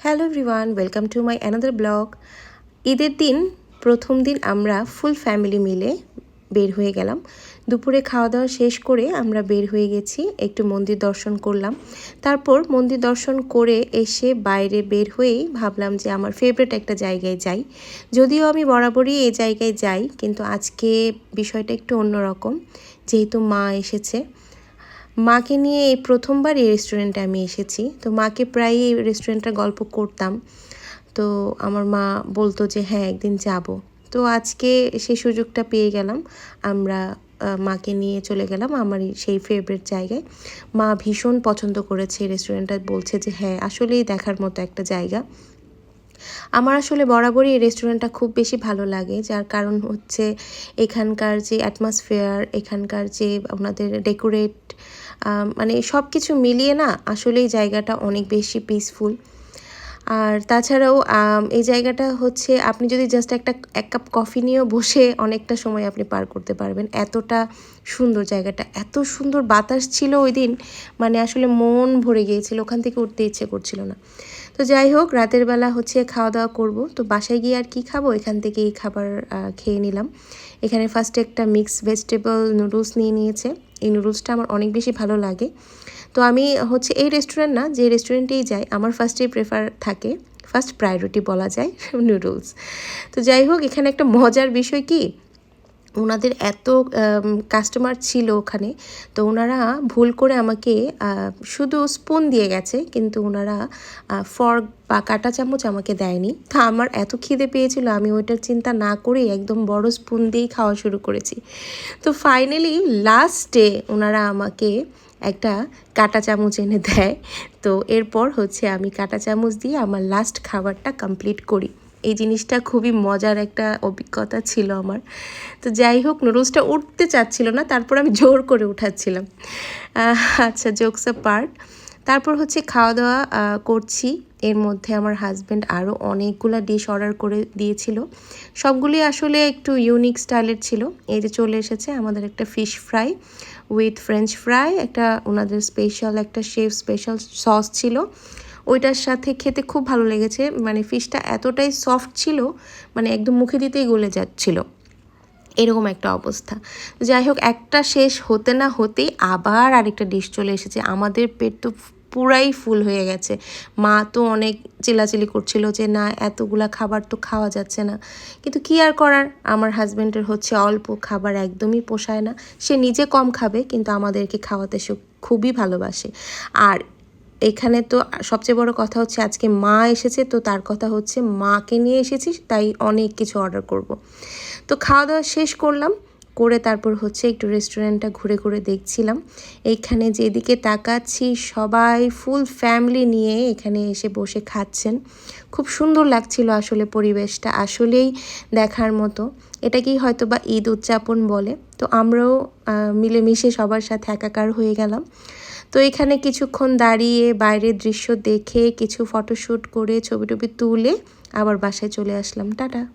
Hello everyone, welcome to my another blog. ঈদের দিন প্রথম দিন আমরা ফুল ফ্যামিলি মিলে বের হয়ে গেলাম। দুপুরে খাওয়া দাওয়া শেষ করে আমরা বের হয়ে গেছি, একটু মন্দির দর্শন করলাম। তারপর মন্দির দর্শন করে এসে বাইরে বের হয়েই ভাবলাম যে আমার ফেভারিট একটা জায়গায় যাই। যদিও আমি বরাবরই এই জায়গায় যাই, কিন্তু আজকে বিষয়টা একটু অন্যরকম, যেহেতু মা এসেছে। মাকে নিয়ে এই প্রথমবার এই রেস্টুরেন্টে আমি এসেছি। তো মাকে প্রায়ই এই রেস্টুরেন্টটা গল্প করতাম, তো আমার মা বলতো যে হ্যাঁ একদিন যাব। তো আজকে সেই সুযোগটা পেয়ে গেলাম, আমরা মাকে নিয়ে চলে গেলাম আমার সেই ফেভারিট জায়গায়। মা ভীষণ পছন্দ করেছে এই রেস্টুরেন্টটা, বলছে যে হ্যাঁ আসলেই দেখার মতো একটা জায়গা। আমার আসলে বরাবরই এই রেস্টুরেন্টটা খুব বেশি ভালো লাগে, যার কারণ হচ্ছে এখানকার যে অ্যাটমসফিয়ার, এখানকার যে ওনাদের ডেকোরেট, মানে সব কিছু মিলিয়ে না আসলেই জায়গাটা অনেক বেশি পিসফুল। আর তাছাড়াও এই জায়গাটা হচ্ছে আপনি যদি জাস্ট এক কাপ কফি নিয়েও বসে অনেকটা সময় আপনি পার করতে পারবেন, এতটা সুন্দর জায়গাটা। এত সুন্দর বাতাস ছিল ওই দিন, মানে আসলে মন ভরে গিয়েছিল, ওখান থেকে উঠতে ইচ্ছে করছিল না। তো যাই হোক, রাতের বেলা হচ্ছে খাওয়া দাওয়া করব, তো বাসায় গিয়ে আর কি খাবো, এখান থেকে এই খাবার খেয়ে নিলাম। এখানে ফার্স্টে একটা মিক্স ভেজিটেবল নুডলস নিয়ে নিয়েছে। এই নুডলসটা আমার অনেক বেশি ভালো লাগে। তো আমি হচ্ছে এই রেস্টুরেন্ট না, যে রেস্টুরেন্টেই যাই আমার ফার্স্টেই প্রেফার থাকে, ফার্স্ট প্রায়োরিটি বলা যায় নুডলস। তো যাই হোক, এখানে একটা মজার বিষয় কি, ওনাদের এত কাস্টমার ছিল ওখানে, তো ওনারা ভুল করে আমাকে শুধু স্পুন দিয়ে গেছে, কিন্তু ওনারা ফর্ক বা কাঁটা চামচ আমাকে দেয়নি। তো আমার এত খিদে পেয়েছিল, আমি ওইটার চিন্তা না করেই একদম বড় স্পুন দিয়েই খাওয়া শুরু করেছি। তো ফাইনালি লাস্টে ওনারা আমাকে একটা কাঁটা চামচ এনে দেয়। তো এরপর হচ্ছে আমি কাঁটা চামচ দিয়ে আমার লাস্ট খাবারটা কমপ্লিট করি। এই জিনিসটা খুবই মজার একটা অভিজ্ঞতা ছিল আমার। তো যাই হোক, নুডলসটা উঠতে চাচ্ছিল না, তারপর আমি জোর করে উঠাচ্ছিলাম। আচ্ছা, জোকস আ পার্ট। তারপর হচ্ছে খাওয়া দাওয়া করছি। এর মধ্যে আমার হাজব্যান্ড আরও অনেকগুলো ডিশ অর্ডার করে দিয়েছিল, সবগুলি আসলে একটু ইউনিক স্টাইলের ছিল। এই যে চলে এসেছে আমাদের একটা fish fry with French fry, একটা ওনাদের স্পেশাল একটা শেফ স্পেশাল সস ছিল, ওইটার সাথে খেতে খুব ভালো লেগেছে। মানে ফিশটা এতটাই সফট ছিল, মানে একদম মুখে দিতেই গলে যাচ্ছিল, এরকম একটা অবস্থা। যাই হোক, একটা শেষ হতে না হতেই আবার আরেকটা ডিশ চলে এসেছে। আমাদের পেট তো পুরাই ফুল হয়ে গেছে। মা তো অনেক চিল্লাচিল্লি করছিল যে না, এতগুলা খাবার তো খাওয়া যাচ্ছে না, কিন্তু কি আর করার, আমার হাজব্যান্ডের হচ্ছে অল্প খাবার একদমই পোষায় না। সে নিজে কম খাবে, কিন্তু আমাদেরকে খাওয়াতে সে খুবই ভালোবাসে। আর এখানে তো সবচেয়ে বড় কথা হচ্ছে আজকে মা এসেছে, তো তার কথা হচ্ছে মাকে নিয়ে এসেছি, তাই অনেক কিছু অর্ডার করব। তো খাওয়া দাওয়া শেষ করলাম, করে তারপর হচ্ছে একটু রেস্টুরেন্টটা ঘুরে ঘুরে দেখছিলাম। এইখানে যেদিকে তাকাচ্ছি সবাই ফুল ফ্যামিলি নিয়ে এখানে এসে বসে খাচ্ছেন। খুব সুন্দর লাগছিল আসলে পরিবেশটা, আসলেই দেখার মতো। এটাকেই হয়তো বা ঈদ উদযাপন বলে। তো আমরাও মিলেমিশে সবার সাথে একাকার হয়ে গেলাম। তো এখানে কিছুক্ষণ দাঁড়িয়ে বাইরের দৃশ্য দেখে কিছু ফটোশ্যুট করে ছবি টবি তুলে আবার বাসায় চলে আসলাম। টাটা।